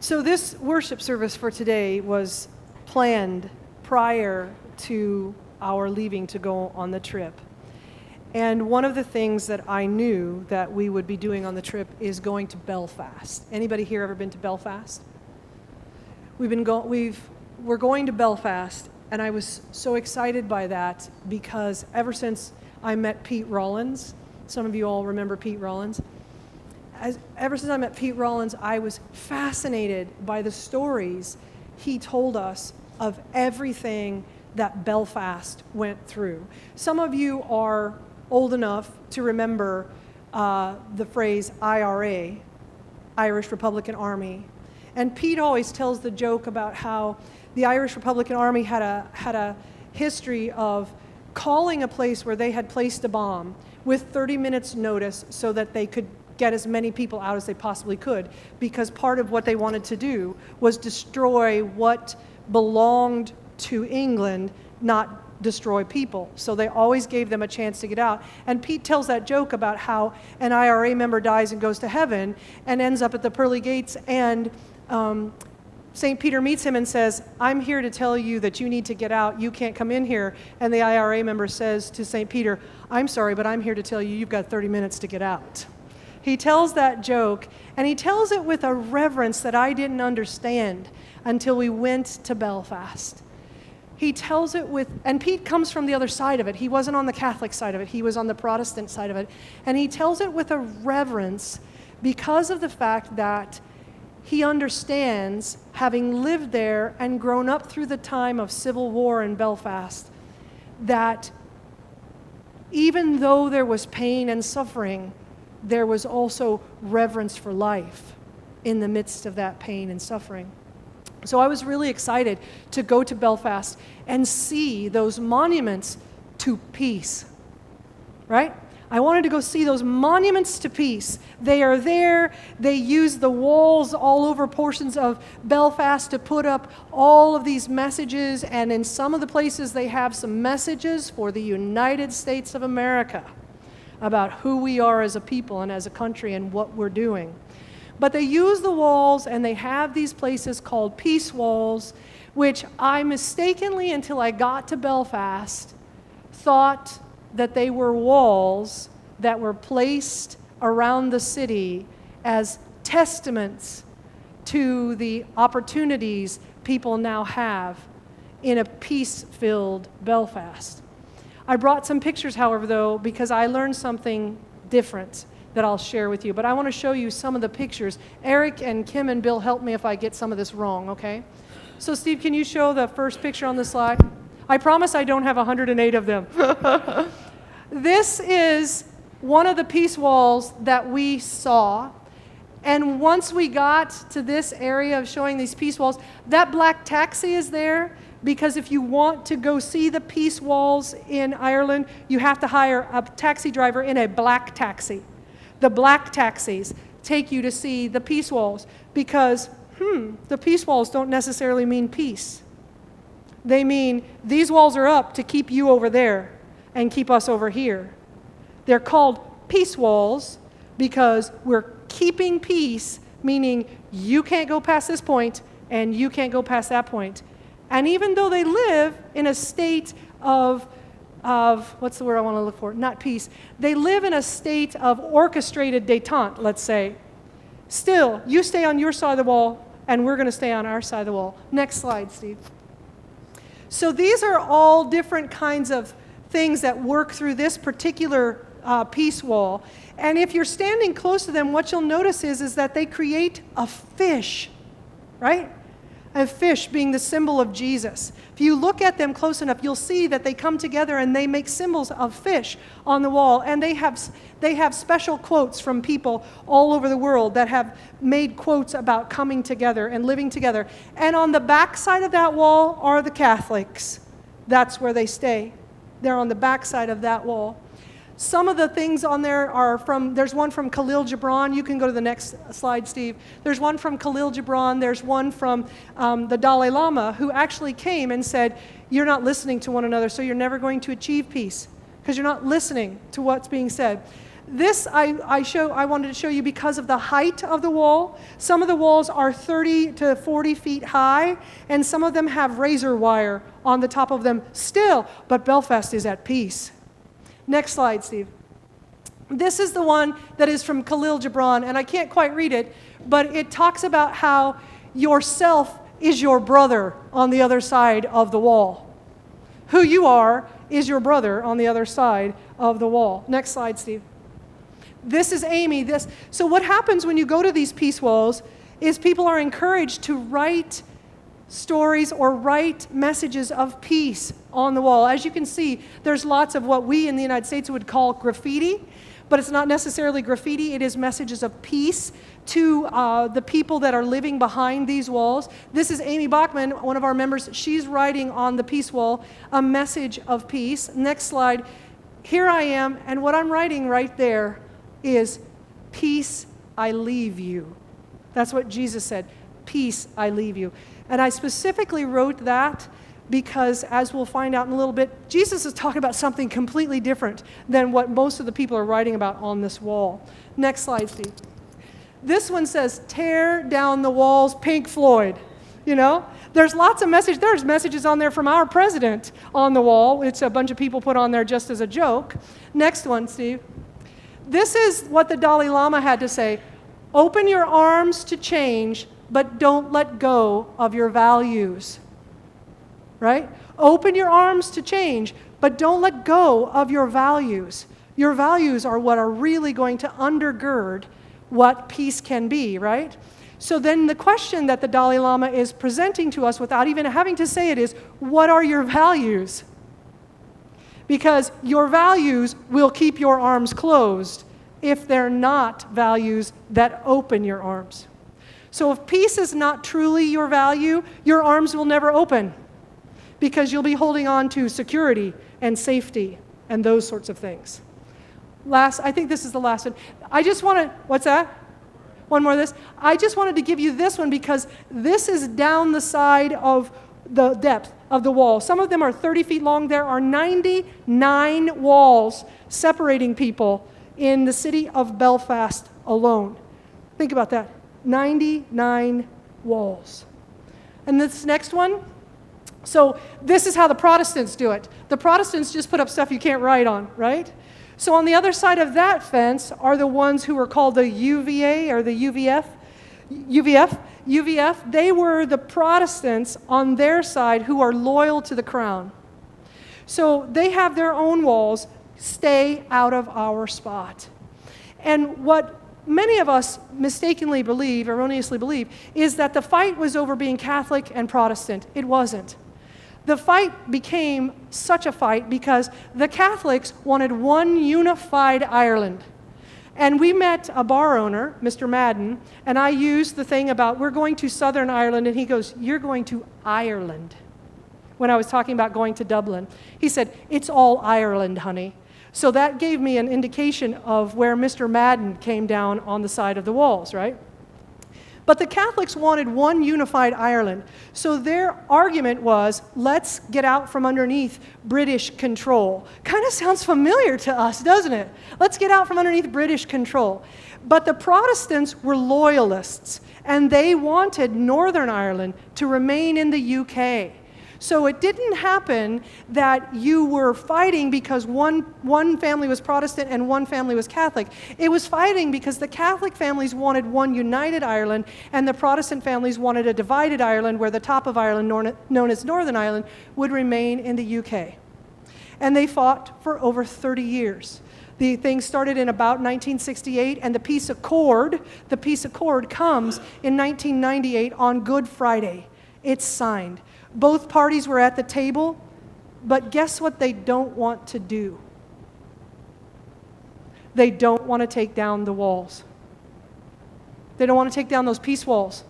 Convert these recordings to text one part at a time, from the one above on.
So this worship service for today was planned prior to our leaving to go on the trip. And one of the things that I knew that we would be doing on the trip is going to Belfast. Anybody here ever been to Belfast? We're going to Belfast, and I was so excited by that because ever since I met Pete Rollins, some of you all remember Pete Rollins, ever since I met Pete Rollins, I was fascinated by the stories he told us of everything that Belfast went through. Some of you are old enough to remember the phrase IRA, Irish Republican Army. And Pete always tells the joke about how the Irish Republican Army had a history of calling a place where they had placed a bomb with 30 minutes notice so that they could get as many people out as they possibly could, because part of what they wanted to do was destroy what belonged to England, not destroy people. So they always gave them a chance to get out. And Pete tells that joke about how an IRA member dies and goes to heaven and ends up at the pearly gates, and St. Peter meets him and says, "I'm here to tell you that you need to get out. You can't come in here." And the IRA member says to St. Peter, "I'm sorry, but I'm here to tell you you've got 30 minutes to get out." He tells that joke, and he tells it with a reverence that I didn't understand until we went to Belfast. He tells it with, and Pete comes from the other side of it. He wasn't on the Catholic side of it. He was on the Protestant side of it. And he tells it with a reverence because of the fact that he understands, having lived there and grown up through the time of civil war in Belfast, that even though there was pain and suffering, there was also reverence for life in the midst of that pain and suffering. So I was really excited to go to Belfast and see those monuments to peace, right? I wanted to go see those monuments to peace. They are there. They use the walls all over portions of Belfast to put up all of these messages, and in some of the places they have some messages for the United States of America about who we are as a people and as a country and what we're doing. But they use the walls, and they have these places called peace walls, which I mistakenly, until I got to Belfast, thought that they were walls that were placed around the city as testaments to the opportunities people now have in a peace-filled Belfast. I brought some pictures, however, though, because I learned something different that I'll share with you. But I want to show you some of the pictures. Eric and Kim and Bill, help me if I get some of this wrong, okay? So Steve, can you show the first picture on the slide? I promise I don't have 108 of them. This is one of the peace walls that we saw. And once we got to this area of showing these peace walls, that black taxi is there because if you want to go see the peace walls in Ireland, you have to hire a taxi driver in a black taxi. The black taxis take you to see the peace walls because, the peace walls don't necessarily mean peace. They mean these walls are up to keep you over there and keep us over here. They're called peace walls because we're keeping peace, meaning you can't go past this point and you can't go past that point. And even though they live in a state of what's the word I want to look for? Not peace. They live in a state of orchestrated détente, let's say. Still, you stay on your side of the wall, and we're going to stay on our side of the wall. Next slide, Steve. So these are all different kinds of things that work through this particular peace wall. And if you're standing close to them, what you'll notice is that they create a fish, right? A fish being the symbol of Jesus. If you look at them close enough, you'll see that they come together and they make symbols of fish on the wall. And they have special quotes from people all over the world that have made quotes about coming together and living together. And on the back side of that wall are the Catholics. That's where they stay. They're on the back side of that wall. Some of the things on there are there's one from Khalil Gibran. You can go to the next slide, Steve. There's one from Khalil Gibran. There's one from the Dalai Lama, who actually came and said, you're not listening to one another, so you're never going to achieve peace, because you're not listening to what's being said. This I wanted to show you because of the height of the wall. Some of the walls are 30 to 40 feet high, and some of them have razor wire on the top of them still, but Belfast is at peace. Next slide, Steve. This is the one that is from Khalil Gibran, and I can't quite read it, but it talks about how yourself is your brother on the other side of the wall. Who you are is your brother on the other side of the wall. Next slide, Steve. This is Amy. So what happens when you go to these peace walls is people are encouraged to write stories or write messages of peace on the wall. As you can see, there's lots of what we in the United States would call graffiti, but it's not necessarily graffiti. It is messages of peace to the people that are living behind these walls. This is Amy Bachman, one of our members. She's writing on the peace wall a message of peace. Next slide. Here I am, and what I'm writing right there is, peace I leave you. That's what Jesus said, peace I leave you. And I specifically wrote that because, as we'll find out in a little bit, Jesus is talking about something completely different than what most of the people are writing about on this wall. Next slide, Steve. This one says, tear down the walls, Pink Floyd. You know, there's lots of messages. There's messages on there from our president on the wall. It's a bunch of people put on there just as a joke. Next one, Steve. This is what the Dalai Lama had to say. Open your arms to change, but don't let go of your values. Right? Open your arms to change, but don't let go of your values. Your values are what are really going to undergird what peace can be, right? So then the question that the Dalai Lama is presenting to us without even having to say it is, what are your values? Because your values will keep your arms closed if they're not values that open your arms. So if peace is not truly your value, your arms will never open because you'll be holding on to security and safety and those sorts of things. I think this is the last one. I just want to, what's that? One more of this. I just wanted to give you this one because this is down the side of the depth of the wall. Some of them are 30 feet long. There are 99 walls separating people in the city of Belfast alone. Think about that. 99 walls. And this next one, so this is how the Protestants do it. The Protestants just put up stuff you can't write on, right? So on the other side of that fence are the ones who were called the UVA or the UVF. They were the Protestants on their side who are loyal to the crown. So they have their own walls. Stay out of our spot. And what many of us mistakenly believe, erroneously believe, is that the fight was over being Catholic and Protestant. It wasn't. The fight became such a fight because the Catholics wanted one unified Ireland. And we met a bar owner, Mr. Madden, and I used the thing about, we're going to Southern Ireland, and he goes, you're going to Ireland. When I was talking about going to Dublin. He said, it's all Ireland, honey. So that gave me an indication of where Mr. Madden came down on the side of the walls, right? But the Catholics wanted one unified Ireland. So their argument was, let's get out from underneath British control. Kind of sounds familiar to us, doesn't it? Let's get out from underneath British control. But the Protestants were loyalists, and they wanted Northern Ireland to remain in the UK. So it didn't happen that you were fighting because one family was Protestant and one family was Catholic. It was fighting because the Catholic families wanted one united Ireland and the Protestant families wanted a divided Ireland where the top of Ireland, known as Northern Ireland, would remain in the UK. And they fought for over 30 years. The thing started in about 1968, and the peace accord comes in 1998 on Good Friday. It's signed. Both parties were at the table, but guess what they don't want to do? They don't want to take down the walls. They don't want to take down those peace walls.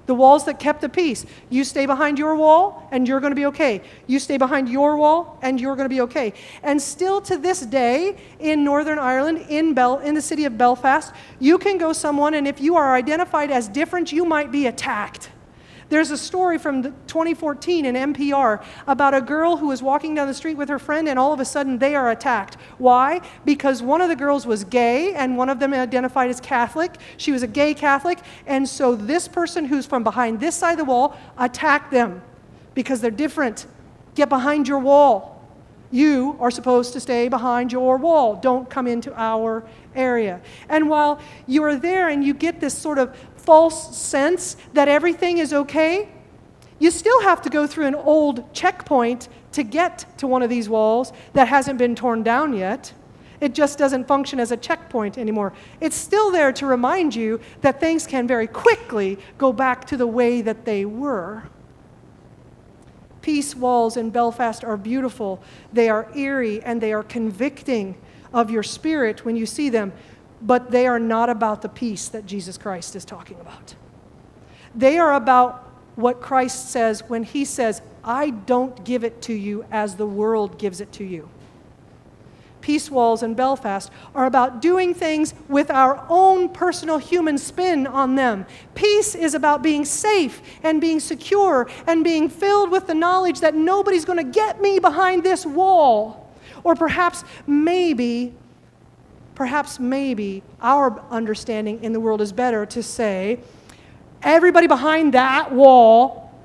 The walls that kept the peace. You stay behind your wall, and you're going to be okay. You stay behind your wall, and you're going to be okay. And still to this day, in Northern Ireland, in the city of Belfast, you can go someone, and if you are identified as different, you might be attacked. There's a story from 2014 in NPR about a girl who was walking down the street with her friend, and all of a sudden they are attacked. Why? Because one of the girls was gay, and one of them identified as Catholic. She was a gay Catholic, and so this person who's from behind this side of the wall attacked them because they're different. Get behind your wall. You are supposed to stay behind your wall. Don't come into our area. And while you're there and you get this sort of false sense that everything is okay, you still have to go through an old checkpoint to get to one of these walls that hasn't been torn down yet. It just doesn't function as a checkpoint anymore. It's still there to remind you that things can very quickly go back to the way that they were. Peace walls in Belfast are beautiful. They are eerie and they are convicting of your spirit when you see them, but they are not about the peace that Jesus Christ is talking about. They are about what Christ says when he says, I don't give it to you as the world gives it to you. Peace walls in Belfast are about doing things with our own personal human spin on them. Peace is about being safe and being secure and being filled with the knowledge that nobody's going to get me behind this wall. Or perhaps maybe our understanding in the world is better to say, everybody behind that wall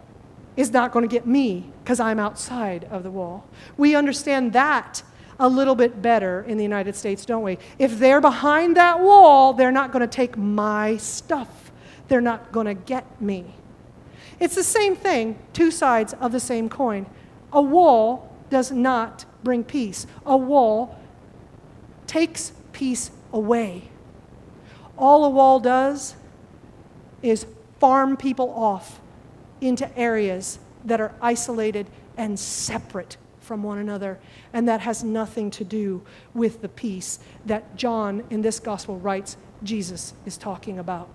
is not going to get me because I'm outside of the wall. We understand that a little bit better in the United States, don't we? If they're behind that wall, they're not going to take my stuff. They're not going to get me. It's the same thing, two sides of the same coin. A wall does not bring peace. A wall takes peace away. All a wall does is farm people off into areas that are isolated and separate from one another, and that has nothing to do with the peace that John in this gospel writes Jesus is talking about.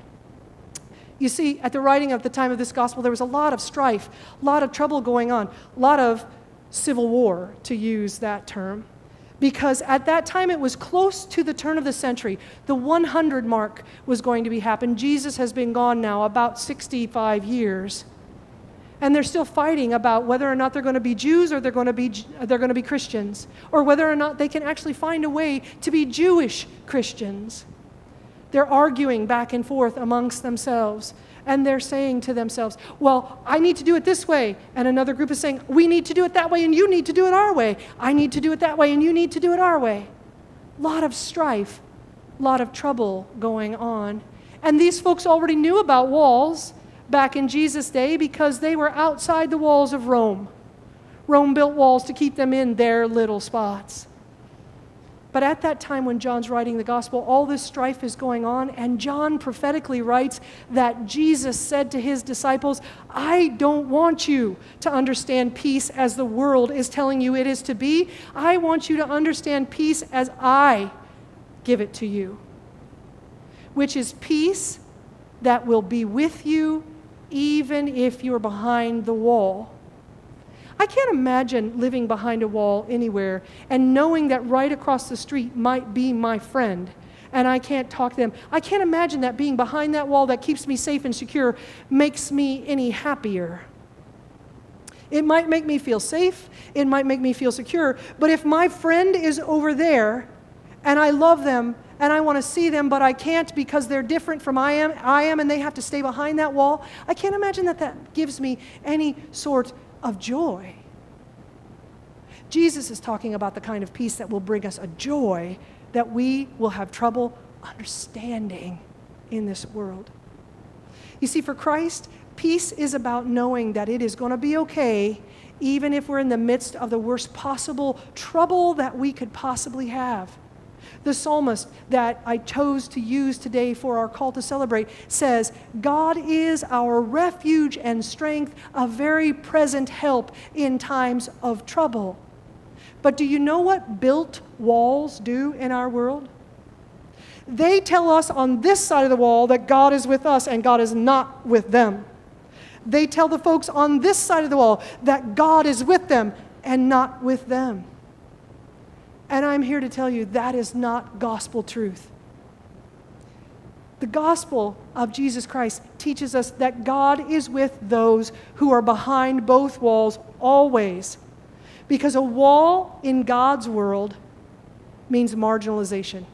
You see, at the writing of the time of this gospel, there was a lot of strife, a lot of trouble going on, a lot of civil war, to use that term, because at that time it was close to the turn of the century. The 100 mark was going to be happen. Jesus has been gone now about 65 years. And they're still fighting about whether or not they're going to be Jews or they're going to be Christians, or whether or not they can actually find a way to be Jewish Christians. They're arguing back and forth amongst themselves, and they're saying to themselves, well, I need to do it this way, and another group is saying, we need to do it that way, and you need to do it our way. I need to do it that way, and you need to do it our way. A lot of strife, a lot of trouble going on. And these folks already knew about walls back in Jesus' day because they were outside the walls of Rome. Rome built walls to keep them in their little spots. But at that time when John's writing the gospel, all this strife is going on, and John prophetically writes that Jesus said to his disciples, I don't want you to understand peace as the world is telling you it is to be. I want you to understand peace as I give it to you, which is peace that will be with you even if you're behind the wall. I can't imagine living behind a wall anywhere and knowing that right across the street might be my friend and I can't talk to them. I can't imagine that being behind that wall that keeps me safe and secure makes me any happier. It might make me feel safe, it might make me feel secure, but if my friend is over there and I love them and I want to see them, but I can't because they're different from I am, and they have to stay behind that wall, I can't imagine that gives me any sort of joy. Jesus is talking about the kind of peace that will bring us a joy that we will have trouble understanding in this world. You see, for Christ, peace is about knowing that it is going to be okay even if we're in the midst of the worst possible trouble that we could possibly have. The psalmist that I chose to use today for our call to celebrate says, God is our refuge and strength, a very present help in times of trouble. But do you know what built walls do in our world? They tell us on this side of the wall that God is with us and God is not with them. They tell the folks on this side of the wall that God is with them and not with them. And I'm here to tell you that is not gospel truth. The gospel of Jesus Christ teaches us that God is with those who are behind both walls always. Because a wall in God's world means marginalization.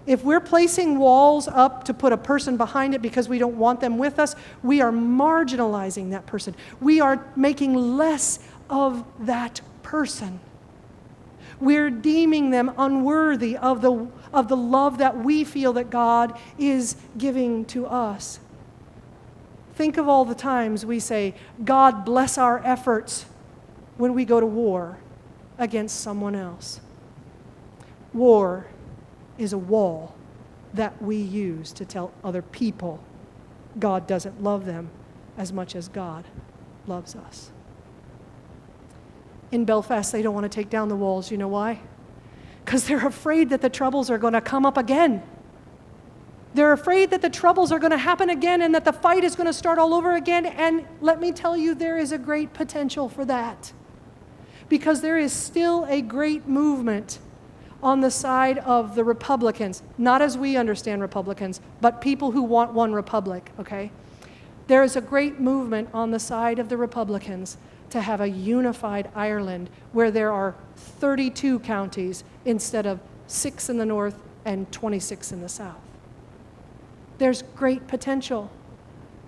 If we're placing walls up to put a person behind it because we don't want them with us, we are marginalizing that person. We are making less of that person. We're deeming them unworthy of the love that we feel that God is giving to us. Think of all the times we say, God bless our efforts, when we go to war against someone else. War is a wall that we use to tell other people God doesn't love them as much as God loves us. In Belfast, they don't want to take down the walls. You know why? Because they're afraid that the troubles are going to come up again. They're afraid that the troubles are going to happen again and that the fight is going to start all over again. And let me tell you, there is a great potential for that. Because there is still a great movement on the side of the Republicans, not as we understand Republicans, but people who want one republic, okay? There is a great movement on the side of the Republicans to have a unified Ireland where there are 32 counties instead of 6 in the north and 26 in the south. There's great potential.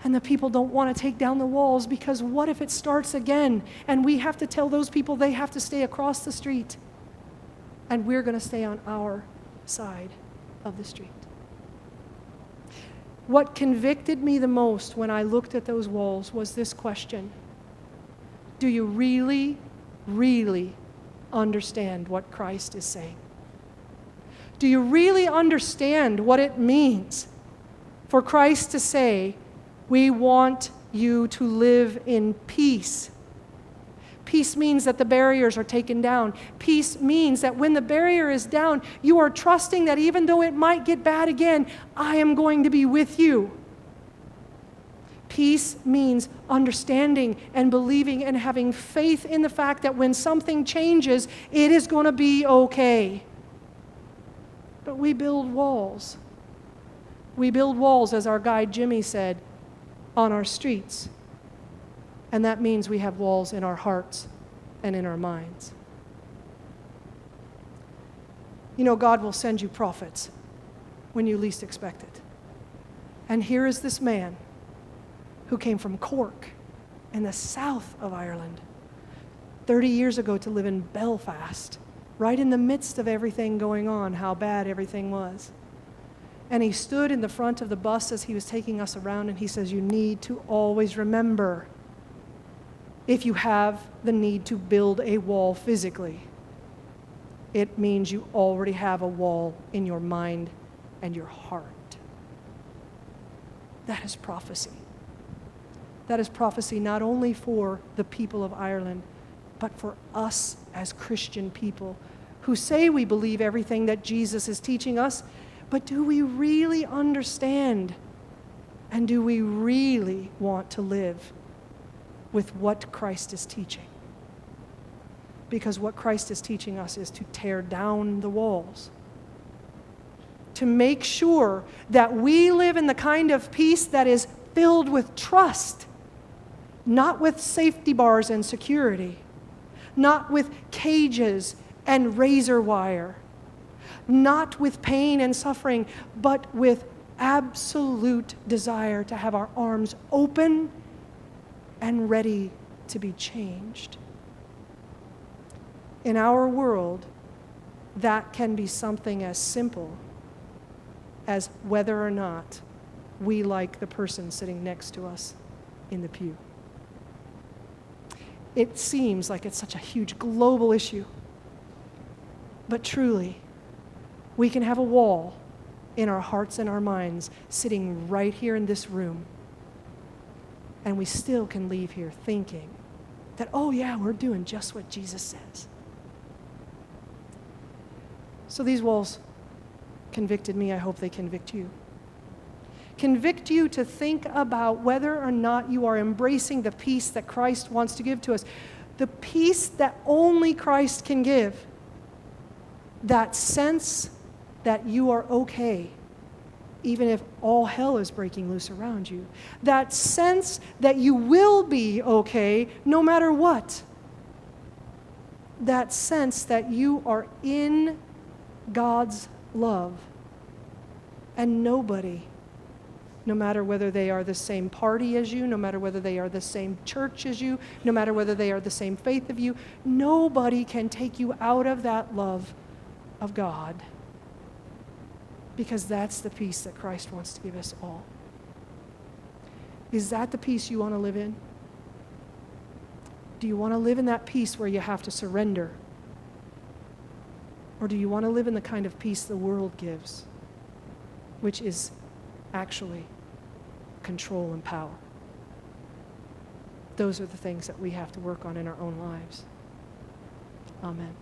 And the people don't want to take down the walls because what if it starts again and we have to tell those people they have to stay across the street and we're going to stay on our side of the street. What convicted me the most when I looked at those walls was this question: do you really, really understand what Christ is saying? Do you really understand what it means for Christ to say, we want you to live in peace? Peace means that the barriers are taken down. Peace means that when the barrier is down, you are trusting that even though it might get bad again, I am going to be with you. Peace means understanding and believing and having faith in the fact that when something changes, it is going to be okay. But we build walls. We build walls, as our guide Jimmy said, on our streets. And that means we have walls in our hearts and in our minds. You know, God will send you prophets when you least expect it. And here is this man who came from Cork in the south of Ireland 30 years ago to live in Belfast, right in the midst of everything going on, how bad everything was. And he stood in the front of the bus as he was taking us around, and he says, you need to always remember, if you have the need to build a wall physically, it means you already have a wall in your mind and your heart. That is prophecy. That is prophecy not only for the people of Ireland, but for us as Christian people who say we believe everything that Jesus is teaching us, but do we really understand and do we really want to live with what Christ is teaching? Because what Christ is teaching us is to tear down the walls, to make sure that we live in the kind of peace that is filled with trust, not with safety bars and security, not with cages and razor wire, not with pain and suffering, but with absolute desire to have our arms open and ready to be changed. In our world, that can be something as simple as whether or not we like the person sitting next to us in the pew. It seems like it's such a huge global issue, but truly, we can have a wall in our hearts and our minds sitting right here in this room, and we still can leave here thinking that, oh yeah, we're doing just what Jesus says. So these walls convicted me. I hope they convict you. Convict you to think about whether or not you are embracing the peace that Christ wants to give to us. The peace that only Christ can give. That sense that you are okay even if all hell is breaking loose around you. That sense that you will be okay no matter what. That sense that you are in God's love. And nobody, no matter whether they are the same party as you, no matter whether they are the same church as you, no matter whether they are the same faith of you, nobody can take you out of that love of God. Because that's the peace that Christ wants to give us all. Is that the peace you want to live in? Do you want to live in that peace where you have to surrender? Or do you want to live in the kind of peace the world gives, which is actually control and power? Those are the things that we have to work on in our own lives. Amen.